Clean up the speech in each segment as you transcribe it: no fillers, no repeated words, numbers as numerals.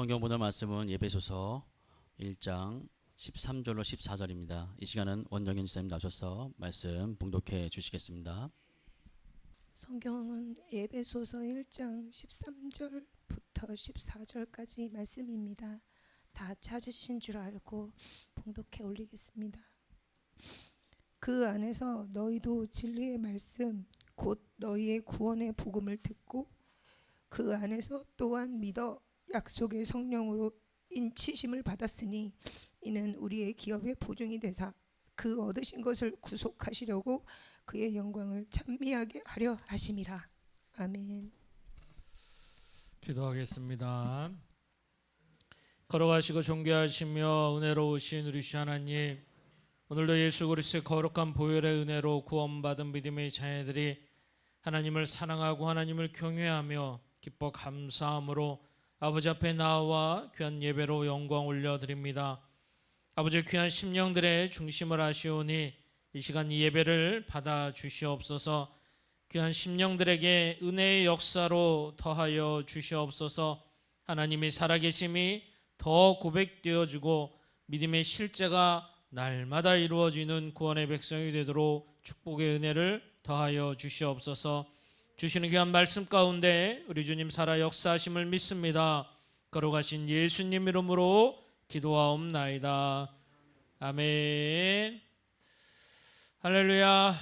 성경 보는 말씀은 에베소서 1장 13절로 14절입니다. 이 시간은 원정현 지사님 나오셔서 말씀 봉독해 주시겠습니다. 성경은 에베소서 1장 13절부터 14절까지 말씀입니다. 다 찾으신 줄 알고 봉독해 올리겠습니다. 그 안에서 너희도 진리의 말씀 곧 너희의 구원의 복음을 듣고 그 안에서 또한 믿어 약속의 성령으로 인치심을 받았으니 이는 우리의 기업의 보증이 되사 그 얻으신 것을 구속하시려고 그의 영광을 찬미하게 하려 하심이라. 아멘. 기도하겠습니다. 걸어가시고 존귀하시며 은혜로우신 우리 주 하나님, 오늘도 예수 그리스도의 거룩한 보혈의 은혜로 구원받은 믿음의 자녀들이 하나님을 사랑하고 하나님을 경외하며 기뻐 감사함으로 아버지 앞에 나와 귀한 예배로 영광 올려드립니다. 아버지, 귀한 심령들의 중심을 하시오니 이 시간 이 예배를 받아 주시옵소서. 귀한 심령들에게 은혜의 역사로 더하여 주시옵소서. 하나님이 살아계심이 더 고백되어지고 믿음의 실제가 날마다 이루어지는 구원의 백성이 되도록 축복의 은혜를 더하여 주시옵소서. 주시는 귀한 말씀 가운데 우리 주님 살아 역사하심을 믿습니다. 걸어가신 예수님 이름으로 기도하옵나이다. 아멘. 할렐루야.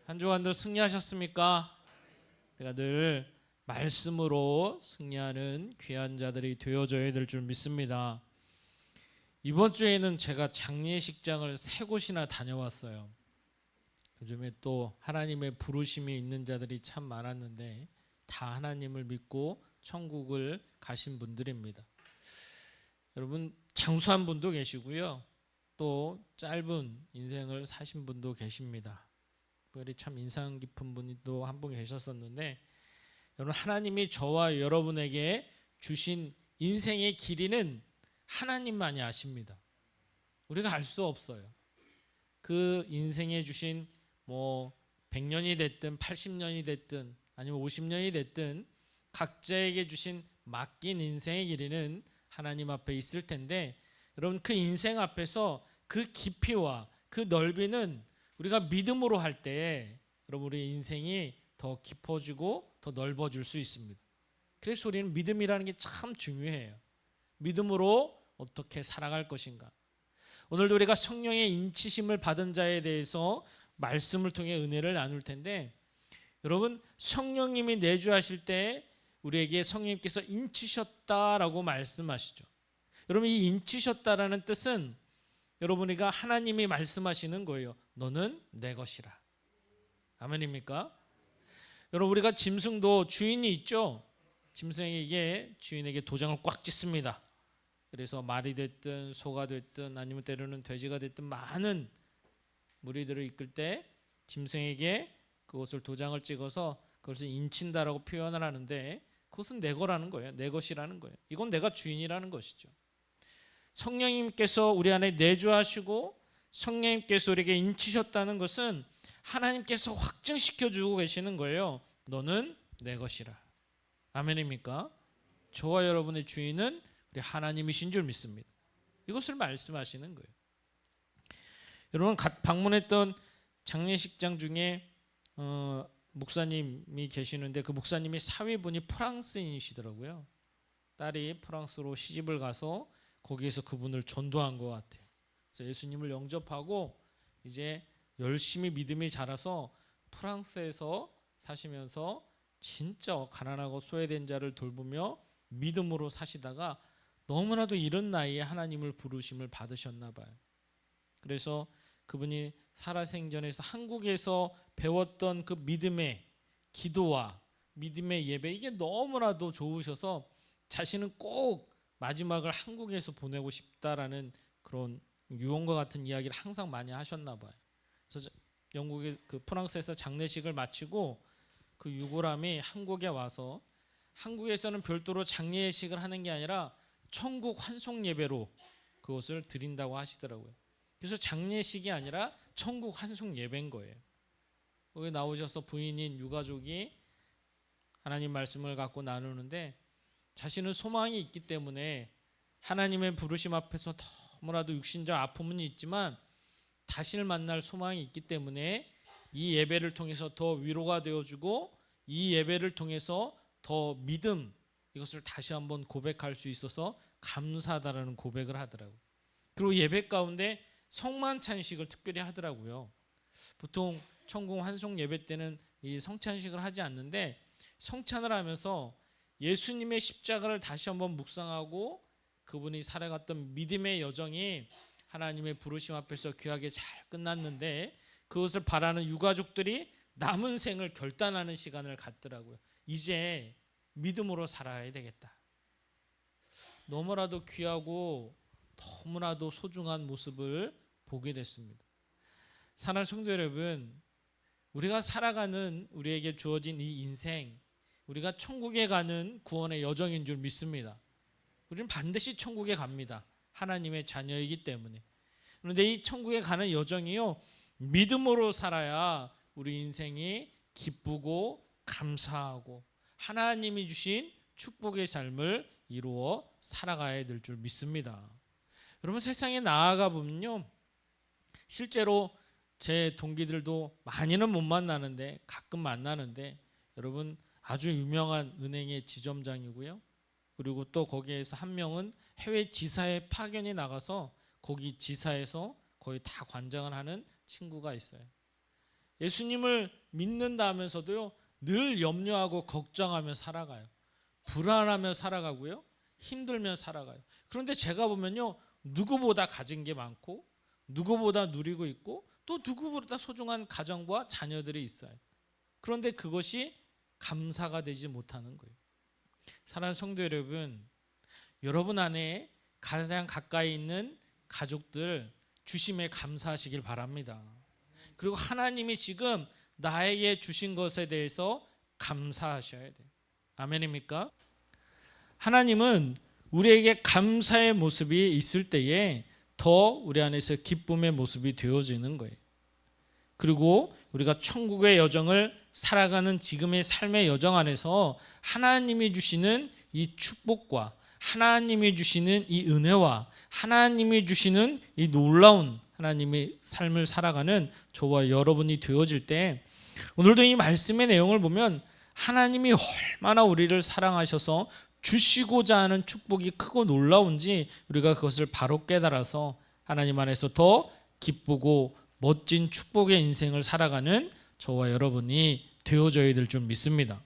한 주간도 승리하셨습니까? 우리가 늘 말씀으로 승리하는 귀한 자들이 되어져야 될 줄 믿습니다. 이번 주에는 제가 장례식장을 3곳이나 다녀왔어요. 요즘에 또 하나님의 부르심이 있는 자들이 참 많았는데 다 하나님을 믿고 천국을 가신 분들입니다. 여러분, 장수한 분도 계시고요, 또 짧은 인생을 사신 분도 계십니다. 특별히 참 인상 깊은 분이 또 한 분 계셨었는데, 여러분, 하나님이 저와 여러분에게 주신 인생의 길이는 하나님만이 아십니다. 우리가 알 수 없어요. 그 인생에 주신 100년이 됐든 80년이 됐든 아니면 50년이 됐든 각자에게 주신 맡긴 인생의 길이는 하나님 앞에 있을 텐데, 여러분, 그 인생 앞에서 그 깊이와 그 넓이는 우리가 믿음으로 할 때에 여러분 우리의 인생이 더 깊어지고 더 넓어질 수 있습니다. 그래서 우리는 믿음이라는 게 참 중요해요. 믿음으로 어떻게 살아갈 것인가. 오늘도 우리가 성령의 인치심을 받은 자에 대해서 말씀을 통해 은혜를 나눌 텐데, 여러분, 성령님이 내주하실 때 우리에게 성령님께서 인치셨다라고 말씀하시죠. 여러분, 이 인치셨다라는 뜻은 여러분이가 하나님이 말씀하시는 거예요. 너는 내 것이라. 아멘입니까? 여러분, 우리가 짐승도 주인이 있죠. 짐승에게 주인에게 도장을 꽉 찍습니다. 그래서 말이 됐든 소가 됐든 아니면 때로는 돼지가 됐든 많은 무리들을 이끌 때 짐승에게 그것을 도장을 찍어서 그것을 인친다라고 표현을 하는데, 그것은 내 거라는 거예요. 내 것이라는 거예요. 이건 내가 주인이라는 것이죠. 성령님께서 우리 안에 내주하시고 성령님께서 우리에게 인치셨다는 것은 하나님께서 확증시켜주고 계시는 거예요. 너는 내 것이라. 아멘입니까? 저와 여러분의 주인은 우리 하나님이신 줄 믿습니다. 이것을 말씀하시는 거예요. 여러분, 방문했던 장례식장 중에 목사님이 계시는데, 그 목사님이 사위분이 프랑스인이시더라고요. 딸이 프랑스로 시집을 가서 거기에서 그분을 전도한 것 같아요. 그래서 예수님을 영접하고 이제 열심히 믿음이 자라서 프랑스에서 사시면서 진짜 가난하고 소외된 자를 돌보며 믿음으로 사시다가 너무나도 이른 나이에 하나님을 부르심을 받으셨나 봐요. 그래서 그분이 살아생전에서 한국에서 배웠던 그 믿음의 기도와 믿음의 예배, 이게 너무나도 좋으셔서 자신은 꼭 마지막을 한국에서 보내고 싶다라는 그런 유언과 같은 이야기를 항상 많이 하셨나 봐요. 그래서 영국의 그 프랑스에서 장례식을 마치고 그 유골함이 한국에 와서, 한국에서는 별도로 장례식을 하는 게 아니라 천국 환송 예배로 그것을 드린다고 하시더라고요. 그래서 장례식이 아니라 천국 환송 예배인 거예요. 거기 나오셔서 부인인 유가족이 하나님 말씀을 갖고 나누는데, 자신은 소망이 있기 때문에 하나님의 부르심 앞에서 너무나도 육신적 아픔은 있지만 다시를 만날 소망이 있기 때문에 이 예배를 통해서 더 위로가 되어주고 이 예배를 통해서 더 믿음, 이것을 다시 한번 고백할 수 있어서 감사하다라는 고백을 하더라고요. 그리고 예배 가운데 성만 찬식을 특별히 하더라고요. 보통 천국 환송 예배 때는 이 성찬식을 하지 않는데 성찬을 하면서 예수님의 십자가를 다시 한번 묵상하고 그분이 살아갔던 믿음의 여정이 하나님의 부르심 앞에서 귀하게 잘 끝났는데 그것을 바라는 유가족들이 남은 생을 결단하는 시간을 갖더라고요. 이제 믿음으로 살아야 되겠다. 너무나도 귀하고 너무나도 소중한 모습을 보게 됐습니다. 사랑하는 성도 여러분, 우리가 살아가는 우리에게 주어진 이 인생, 우리가 천국에 가는 구원의 여정인 줄 믿습니다. 우리는 반드시 천국에 갑니다. 하나님의 자녀이기 때문에. 그런데 이 천국에 가는 여정이요, 믿음으로 살아야 우리 인생이 기쁘고 감사하고 하나님이 주신 축복의 삶을 이루어 살아가야 될 줄 믿습니다. 여러분, 세상에 나아가 보면요, 실제로 제 동기들도 많이는 못 만나는데 가끔 만나는데, 여러분 아주 유명한 은행의 지점장이고요, 그리고 또 거기에서 한 명은 해외 지사에 파견이 나가서 거기 지사에서 거의 다 관장을 하는 친구가 있어요. 예수님을 믿는다 하면서도요, 늘 염려하고 걱정하며 살아가요. 불안하며 살아가고요, 힘들며 살아가요. 그런데 제가 보면요, 누구보다 가진 게 많고 누구보다 누리고 있고 또 누구보다 소중한 가정과 자녀들이 있어요. 그런데 그것이 감사가 되지 못하는 거예요. 사랑하는 성도 여러분, 여러분 안에 가장 가까이 있는 가족들 주심에 감사하시길 바랍니다. 그리고 하나님이 지금 나에게 주신 것에 대해서 감사하셔야 돼요. 아멘입니까? 하나님은 우리에게 감사의 모습이 있을 때에 더 우리 안에서 기쁨의 모습이 되어지는 거예요. 그리고 우리가 천국의 여정을 살아가는 지금의 삶의 여정 안에서 하나님이 주시는 이 축복과 하나님이 주시는 이 은혜와 하나님이 주시는 이 놀라운 하나님의 삶을 살아가는 저와 여러분이 되어질 때, 오늘도 이 말씀의 내용을 보면 하나님이 얼마나 우리를 사랑하셔서 주시고자 하는 축복이 크고 놀라운지 우리가 그것을 바로 깨달아서 하나님 안에서 더 기쁘고 멋진 축복의 인생을 살아가는 저와 여러분이 되어져야 될 줄 믿습니다.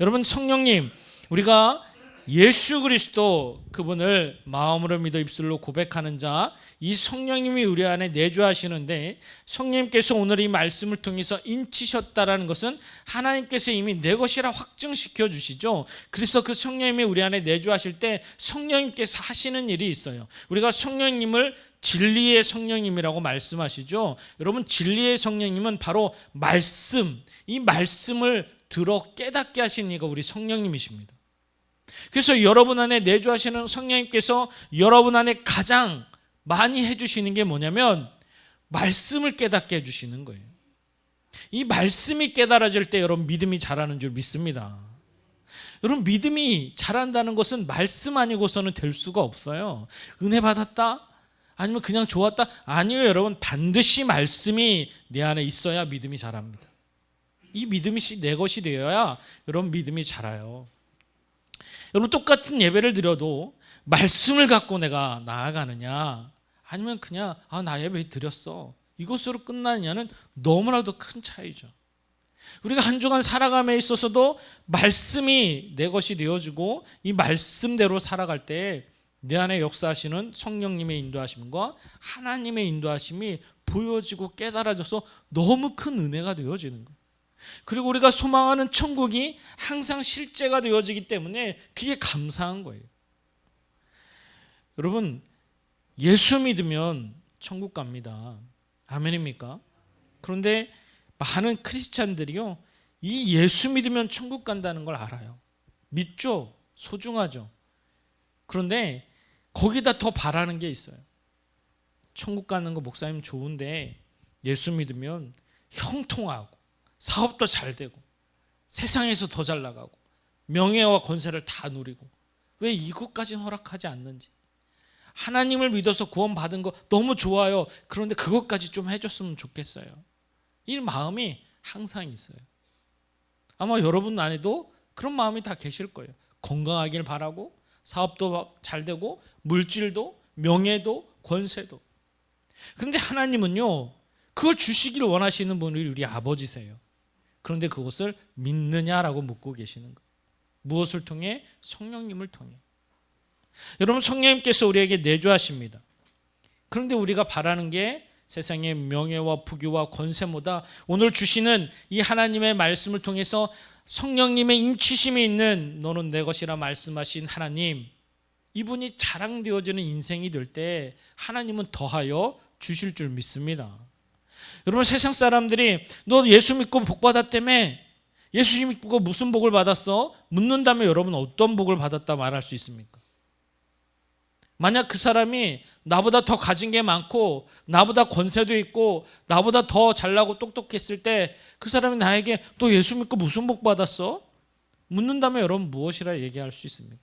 여러분, 성령님, 우리가 예수 그리스도 그분을 마음으로 믿어 입술로 고백하는 자, 이 성령님이 우리 안에 내주하시는데, 성령님께서 오늘 이 말씀을 통해서 인치셨다라는 것은 하나님께서 이미 내 것이라 확증시켜 주시죠. 그래서 그 성령님이 우리 안에 내주하실 때 성령님께서 하시는 일이 있어요. 우리가 성령님을 진리의 성령님이라고 말씀하시죠. 여러분, 진리의 성령님은 바로 말씀, 이 말씀을 들어 깨닫게 하시는 이가 우리 성령님이십니다. 그래서 여러분 안에 내주하시는 성령님께서 여러분 안에 가장 많이 해주시는 게 뭐냐면 말씀을 깨닫게 해주시는 거예요. 이 말씀이 깨달아질 때 여러분 믿음이 자라는 줄 믿습니다. 여러분, 믿음이 자란다는 것은 말씀 아니고서는 될 수가 없어요. 은혜 받았다? 아니면 그냥 좋았다? 아니요, 여러분, 반드시 말씀이 내 안에 있어야 믿음이 자랍니다. 이 믿음이 내 것이 되어야 여러분 믿음이 자라요. 여러분, 똑같은 예배를 드려도 말씀을 갖고 내가 나아가느냐 아니면 그냥 나 예배 드렸어 이것으로 끝나느냐는 너무나도 큰 차이죠. 우리가 한 주간 살아감에 있어서도 말씀이 내 것이 되어지고 이 말씀대로 살아갈 때 내 안에 역사하시는 성령님의 인도하심과 하나님의 인도하심이 보여지고 깨달아져서 너무 큰 은혜가 되어지는 거예요. 그리고 우리가 소망하는 천국이 항상 실제가 되어지기 때문에 그게 감사한 거예요. 여러분, 예수 믿으면 천국 갑니다. 아멘입니까? 그런데 많은 크리스찬들이요, 이 예수 믿으면 천국 간다는 걸 알아요. 믿죠? 소중하죠? 그런데 거기다 더 바라는 게 있어요. 천국 가는 거 목사님 좋은데 예수 믿으면 형통하고 사업도 잘 되고 세상에서 더 잘 나가고 명예와 권세를 다 누리고 왜 이것까지는 허락하지 않는지. 하나님을 믿어서 구원받은 거 너무 좋아요. 그런데 그것까지 좀 해줬으면 좋겠어요. 이 마음이 항상 있어요. 아마 여러분 안에도 그런 마음이 다 계실 거예요. 건강하길 바라고, 사업도 잘 되고, 물질도, 명예도, 권세도. 그런데 하나님은요, 그걸 주시길 원하시는 분이 우리 아버지세요. 그런데 그것을 믿느냐라고 묻고 계시는 거예요. 무엇을 통해? 성령님을 통해. 여러분, 성령님께서 우리에게 내주하십니다. 그런데 우리가 바라는 게 세상의 명예와 부귀와 권세보다 오늘 주시는 이 하나님의 말씀을 통해서 성령님의 인치심이 있는 너는 내 것이라 말씀하신 하나님, 이분이 자랑되어지는 인생이 될 때 하나님은 더하여 주실 줄 믿습니다. 여러분, 세상 사람들이 너 예수 믿고 복 받았다며, 예수 믿고 무슨 복을 받았어? 묻는다면 여러분 어떤 복을 받았다 말할 수 있습니까? 만약 그 사람이 나보다 더 가진 게 많고 나보다 권세도 있고 나보다 더 잘나고 똑똑했을 때 그 사람이 나에게 너 예수 믿고 무슨 복 받았어? 묻는다면 여러분 무엇이라 얘기할 수 있습니까?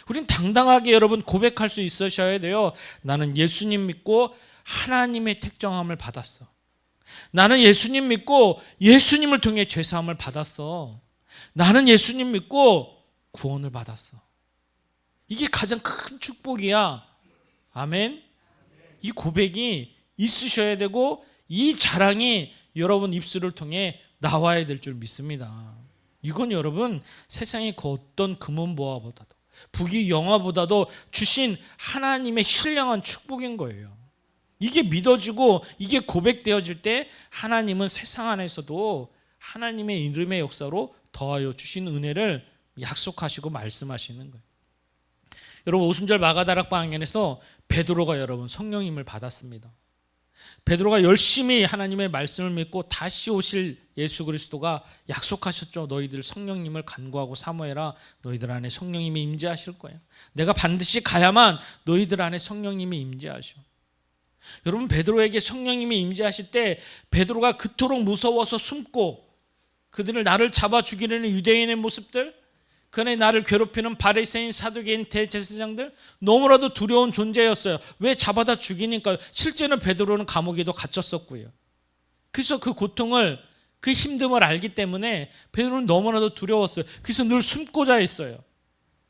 우린 당당하게 여러분 고백할 수 있으셔야 돼요. 나는 예수님 믿고 하나님의 택정함을 받았어. 나는 예수님 믿고 예수님을 통해 죄사함을 받았어. 나는 예수님 믿고 구원을 받았어. 이게 가장 큰 축복이야. 아멘. 이 고백이 있으셔야 되고 이 자랑이 여러분 입술을 통해 나와야 될 줄 믿습니다. 이건 여러분 세상의 그 어떤 금은보화보다도 부귀 영화보다도 주신 하나님의 신령한 축복인 거예요. 이게 믿어지고 이게 고백되어질 때 하나님은 세상 안에서도 하나님의 이름의 역사로 더하여 주신 은혜를 약속하시고 말씀하시는 거예요. 여러분, 오순절 마가다락 방언에서 베드로가 여러분 성령님을 받았습니다. 베드로가 열심히 하나님의 말씀을 믿고 다시 오실 예수 그리스도가 약속하셨죠. 너희들 성령님을 간구하고 사모해라. 너희들 안에 성령님이 임재하실 거야. 내가 반드시 가야만 너희들 안에 성령님이 임재하셔. 여러분, 베드로에게 성령님이 임재하실 때 베드로가 그토록 무서워서 숨고 그들을 나를 잡아 죽이려는 유대인의 모습들, 그 안에 나를 괴롭히는 바리새인, 사두개인, 대제사장들 너무나도 두려운 존재였어요. 왜 잡아다 죽이니까요. 실제는 베드로는 감옥에도 갇혔었고요. 그래서 그 고통을, 그 힘듦을 알기 때문에 베드로는 너무나도 두려웠어요. 그래서 늘 숨고자 했어요.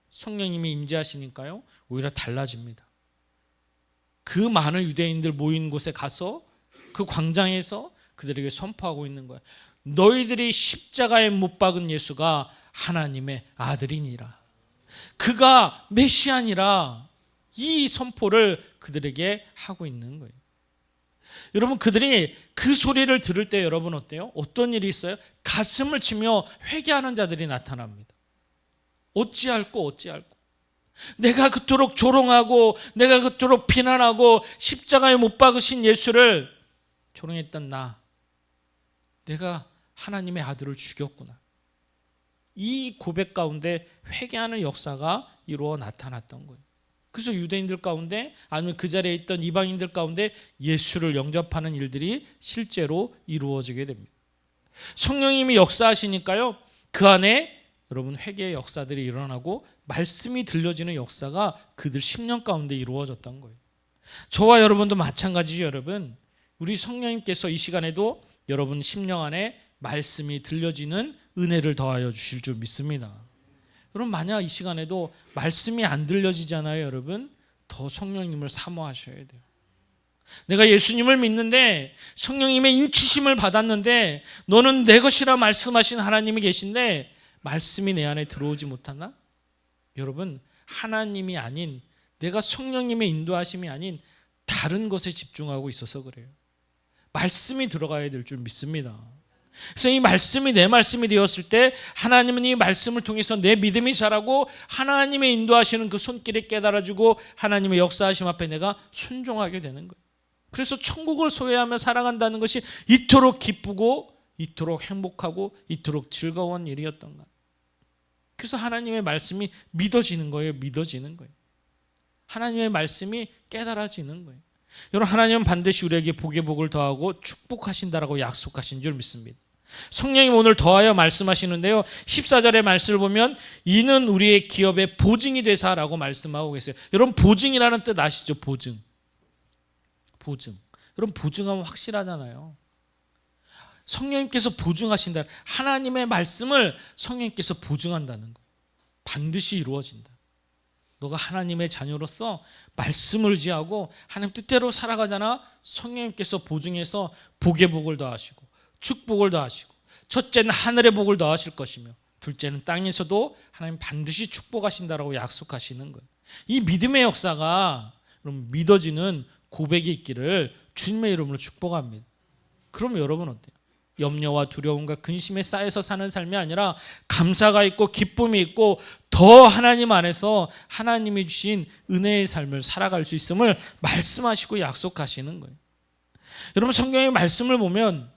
성령님이 임재하시니까요 오히려 달라집니다. 그 많은 유대인들 모인 곳에 가서 그 광장에서 그들에게 선포하고 있는 거예요. 너희들이 십자가에 못 박은 예수가 하나님의 아들이니라. 그가 메시아니라. 이 선포를 그들에게 하고 있는 거예요. 여러분, 그들이 그 소리를 들을 때 여러분 어때요? 어떤 일이 있어요? 가슴을 치며 회개하는 자들이 나타납니다. 어찌할꼬. 내가 그토록 조롱하고 내가 그토록 비난하고 십자가에 못 박으신 예수를 조롱했던 내가 하나님의 아들을 죽였구나. 이 고백 가운데 회개하는 역사가 이루어 나타났던 거예요. 그래서 유대인들 가운데 아니면 그 자리에 있던 이방인들 가운데 예수를 영접하는 일들이 실제로 이루어지게 됩니다. 성령님이 역사하시니까요 그 안에 여러분 회개의 역사들이 일어나고 말씀이 들려지는 역사가 그들 10년 가운데 이루어졌던 거예요. 저와 여러분도 마찬가지죠. 여러분, 우리 성령님께서 이 시간에도 여러분 심령 안에 말씀이 들려지는 은혜를 더하여 주실 줄 믿습니다. 여러분, 만약 이 시간에도 말씀이 안 들려지잖아요. 여러분, 더 성령님을 사모하셔야 돼요. 내가 예수님을 믿는데 성령님의 인치심을 받았는데 너는 내 것이라 말씀하신 하나님이 계신데 말씀이 내 안에 들어오지 못하나? 여러분, 하나님이 아닌, 내가 성령님의 인도하심이 아닌 다른 것에 집중하고 있어서 그래요. 말씀이 들어가야 될 줄 믿습니다. 그래서 이 말씀이 내 말씀이 되었을 때 하나님은 이 말씀을 통해서 내 믿음이 자라고 하나님의 인도하시는 그 손길이 깨달아지고 하나님의 역사하심 앞에 내가 순종하게 되는 거예요. 그래서 천국을 소유하며 살아간다는 것이 이토록 기쁘고 이토록 행복하고 이토록 즐거운 일이었던가. 그래서 하나님의 말씀이 믿어지는 거예요. 믿어지는 거예요. 하나님의 말씀이 깨달아지는 거예요. 여러분, 하나님은 반드시 우리에게 복의 복을 더하고 축복하신다라고 약속하신 줄 믿습니다. 성령님 오늘 더하여 말씀하시는데요. 14절의 말씀을 보면 이는 우리의 기업의 보증이 되사라고 말씀하고 계세요. 여러분 보증이라는 뜻 아시죠? 보증. 여러분 보증하면 확실하잖아요. 성령님께서 보증하신다. 하나님의 말씀을 성령님께서 보증한다는 거예요. 반드시 이루어진다. 너가 하나님의 자녀로서 말씀을 지하고 하나님 뜻대로 살아가잖아. 성령님께서 보증해서 복의 복을 더하시고 축복을 더하시고, 첫째는 하늘의 복을 더하실 것이며 둘째는 땅에서도 하나님 반드시 축복하신다라고 약속하시는 거예요. 이 믿음의 역사가 그럼 믿어지는 고백이 있기를 주님의 이름으로 축복합니다. 그럼 여러분 어때요? 염려와 두려움과 근심에 쌓여서 사는 삶이 아니라 감사가 있고 기쁨이 있고 더 하나님 안에서 하나님이 주신 은혜의 삶을 살아갈 수 있음을 말씀하시고 약속하시는 거예요. 여러분 성경의 말씀을 보면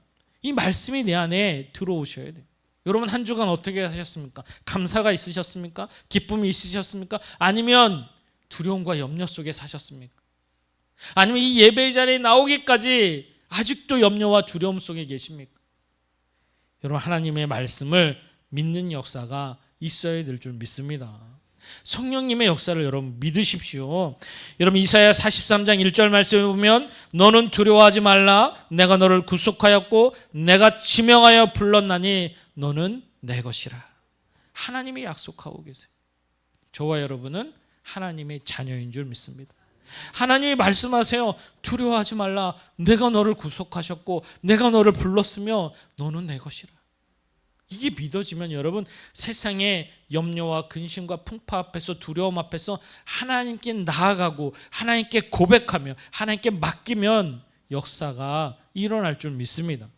이 말씀이 내 안에 들어오셔야 돼요. 여러분 한 주간 어떻게 하셨습니까? 감사가 있으셨습니까? 기쁨이 있으셨습니까? 아니면 두려움과 염려 속에 사셨습니까? 아니면 이 예배의 자리에 나오기까지 아직도 염려와 두려움 속에 계십니까? 여러분 하나님의 말씀을 믿는 역사가 있어야 될 줄 믿습니다. 성령님의 역사를 여러분 믿으십시오. 여러분 이사야 43장 1절 말씀을 보면 너는 두려워하지 말라 내가 너를 구속하였고 내가 지명하여 불렀나니 너는 내 것이라. 하나님이 약속하고 계세요. 저와 여러분은 하나님의 자녀인 줄 믿습니다. 하나님이 말씀하세요. 두려워하지 말라. 내가 너를 구속하셨고 내가 너를 불렀으며 너는 내 것이라. 이게 믿어지면 여러분 세상의 염려와 근심과 풍파 앞에서 두려움 앞에서 하나님께 나아가고 하나님께 고백하며 하나님께 맡기면 역사가 일어날 줄 믿습니다.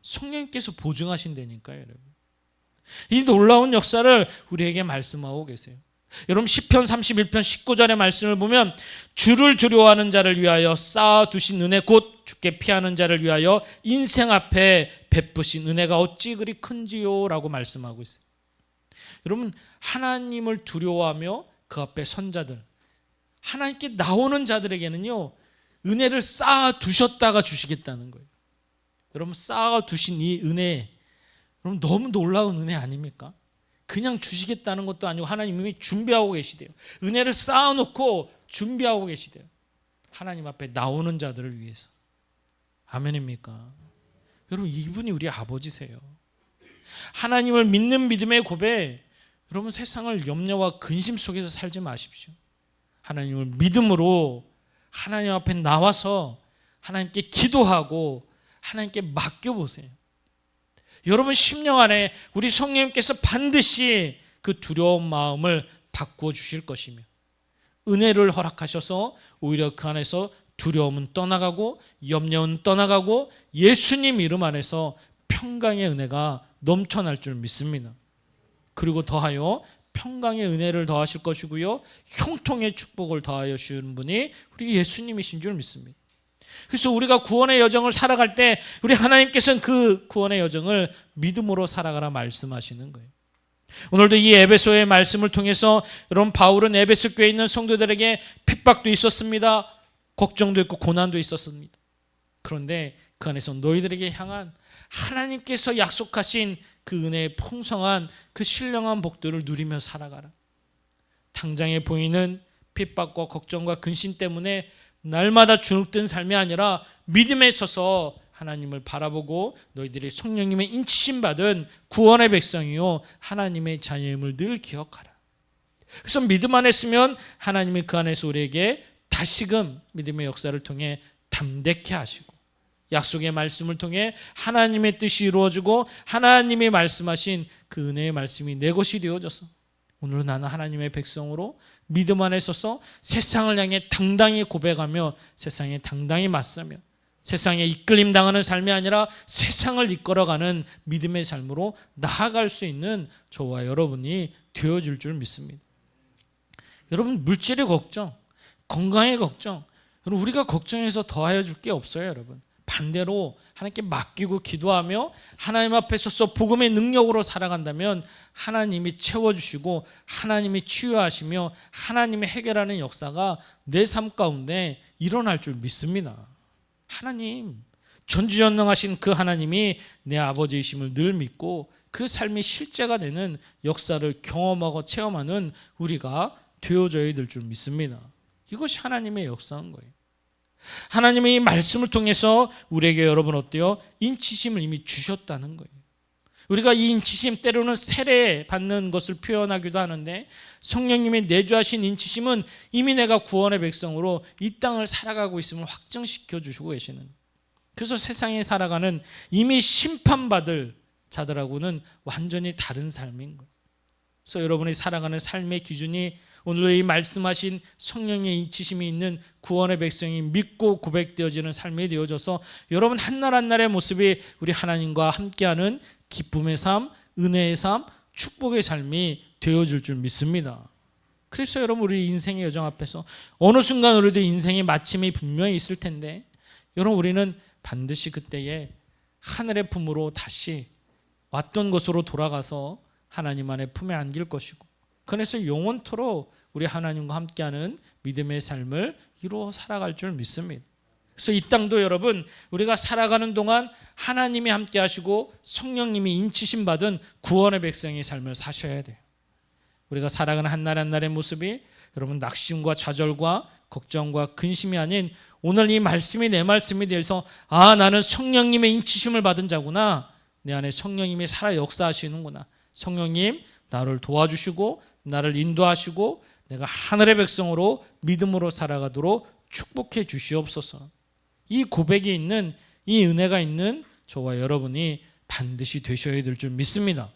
성령님께서 보증하신다니까요, 여러분. 이 놀라운 역사를 우리에게 말씀하고 계세요. 여러분 시편 31편 19절의 말씀을 보면 주를 두려워하는 자를 위하여 쌓아두신 은혜 곧 주께 피하는 자를 위하여 인생 앞에 베푸신 은혜가 어찌 그리 큰지요 라고 말씀하고 있어요. 여러분 하나님을 두려워하며 그 앞에 선 자들, 하나님께 나오는 자들에게는요 은혜를 쌓아두셨다가 주시겠다는 거예요. 여러분 쌓아두신 이 은혜, 여러분 너무 놀라운 은혜 아닙니까? 그냥 주시겠다는 것도 아니고 하나님이 준비하고 계시대요. 은혜를 쌓아놓고 준비하고 계시대요. 하나님 앞에 나오는 자들을 위해서. 아멘입니까? 여러분 이분이 우리 아버지세요. 하나님을 믿는 믿음의 고백, 여러분 세상을 염려와 근심 속에서 살지 마십시오. 하나님을 믿음으로 하나님 앞에 나와서 하나님께 기도하고 하나님께 맡겨보세요. 여러분 심령 안에 우리 성령님께서 반드시 그 두려운 마음을 바꾸어 주실 것이며 은혜를 허락하셔서 오히려 그 안에서 두려움은 떠나가고 염려는 떠나가고 예수님 이름 안에서 평강의 은혜가 넘쳐날 줄 믿습니다. 그리고 더하여 평강의 은혜를 더하실 것이고요 형통의 축복을 더하여 주시는 분이 우리 예수님이신 줄 믿습니다. 그래서 우리가 구원의 여정을 살아갈 때 우리 하나님께서는 그 구원의 여정을 믿음으로 살아가라 말씀하시는 거예요. 오늘도 이 에베소의 말씀을 통해서 여러분 바울은 에베소 교회에 있는 성도들에게 핍박도 있었습니다. 걱정도 있고 고난도 있었습니다. 그런데 그 안에서 너희들에게 향한 하나님께서 약속하신 그 은혜의 풍성한 그 신령한 복들을 누리며 살아가라. 당장에 보이는 핍박과 걱정과 근심 때문에 날마다 주눅든 삶이 아니라 믿음에 서서 하나님을 바라보고 너희들이 성령님의 인치심 받은 구원의 백성이요 하나님의 자녀임을 늘 기억하라. 그래서 믿음 안에 있으면 하나님이 그 안에서 우리에게 다시금 믿음의 역사를 통해 담대케 하시고 약속의 말씀을 통해 하나님의 뜻이 이루어지고 하나님이 말씀하신 그 은혜의 말씀이 내 것이 되어져서 오늘 나는 하나님의 백성으로 믿음 안에 서서 세상을 향해 당당히 고백하며 세상에 당당히 맞서며 세상에 이끌림 당하는 삶이 아니라 세상을 이끌어가는 믿음의 삶으로 나아갈 수 있는 저와 여러분이 되어질 줄 믿습니다. 여러분 물질의 걱정, 건강의 걱정, 우리가 걱정해서 더하여 줄 게 없어요. 여러분 반대로 하나님께 맡기고 기도하며 하나님 앞에 서서 복음의 능력으로 살아간다면 하나님이 채워주시고 하나님이 치유하시며 하나님이 해결하는 역사가 내 삶 가운데 일어날 줄 믿습니다. 하나님 전지전능하신 그 하나님이 내 아버지이심을 늘 믿고 그 삶이 실제가 되는 역사를 경험하고 체험하는 우리가 되어져야 될 줄 믿습니다. 이것이 하나님의 역사인 거예요. 하나님의 이 말씀을 통해서 우리에게 여러분 어때요? 인치심을 이미 주셨다는 거예요. 우리가 이 인치심 때로는 세례 받는 것을 표현하기도 하는데 성령님이 내주하신 인치심은 이미 내가 구원의 백성으로 이 땅을 살아가고 있음을 확정시켜 주시고 계시는, 그래서 세상에 살아가는 이미 심판받을 자들하고는 완전히 다른 삶인 거예요. 그래서 여러분이 살아가는 삶의 기준이 오늘 이 말씀하신 성령의 인치심이 있는 구원의 백성이 믿고 고백되어지는 삶이 되어져서 여러분 한날 한날의 모습이 우리 하나님과 함께하는 기쁨의 삶, 은혜의 삶, 축복의 삶이 되어질 줄 믿습니다. 그래서 여러분 우리 인생의 여정 앞에서 어느 순간 우리도 인생의 마침이 분명히 있을 텐데 여러분 우리는 반드시 그때에 하늘의 품으로 다시 왔던 곳으로 돌아가서 하나님 안에 품에 안길 것이고, 그래서 영원토록 우리 하나님과 함께하는 믿음의 삶을 이루어 살아갈 줄 믿습니다. 그래서 이 땅도 여러분 우리가 살아가는 동안 하나님이 함께 하시고 성령님이 인치심 받은 구원의 백성의 삶을 사셔야 돼요. 우리가 살아가는 한날 한날의 모습이 여러분 낙심과 좌절과 걱정과 근심이 아닌 오늘 이 말씀이 내 말씀이 되어서 아, 나는 성령님의 인치심을 받은 자구나, 내 안에 성령님이 살아 역사하시는구나, 성령님 나를 도와주시고 나를 인도하시고 내가 하늘의 백성으로 믿음으로 살아가도록 축복해 주시옵소서. 이 고백이 있는, 이 은혜가 있는 저와 여러분이 반드시 되셔야 될 줄 믿습니다.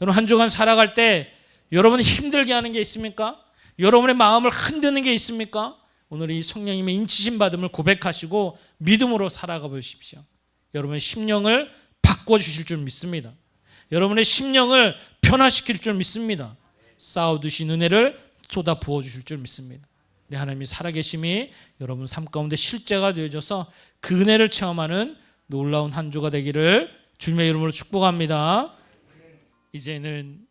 여러분 한 주간 살아갈 때 여러분이 힘들게 하는 게 있습니까? 여러분의 마음을 흔드는 게 있습니까? 오늘 이 성령님의 인치심 받음을 고백하시고 믿음으로 살아가 보십시오. 여러분의 심령을 바꿔주실 줄 믿습니다. 여러분의 심령을 변화시킬 줄 믿습니다. 쌓아두신 은혜를 쏟아 부어주실 줄 믿습니다. 우리 하나님이 살아계심이 여러분 삶 가운데 실제가 되어져서 그 은혜를 체험하는 놀라운 한 주가 되기를 주님의 이름으로 축복합니다. 이제는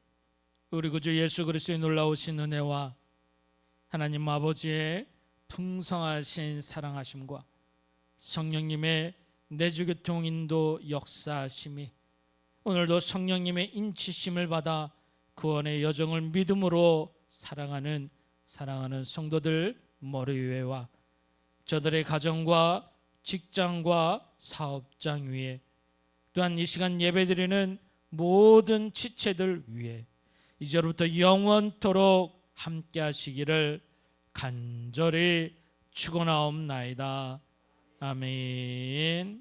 우리 구주 예수 그리스도의 놀라우신 은혜와 하나님 아버지의 풍성하신 사랑하심과 성령님의 내주 교통 인도 역사하심이 오늘도 성령님의 인치심을 받아 구원의 여정을 믿음으로 사랑하는 성도들 머리 위에와 저들의 가정과 직장과 사업장 위에, 또한 이 시간 예배드리는 모든 지체들 위에 이제로부터 영원토록 함께 하시기를 간절히 축원하옵나이다. 아멘.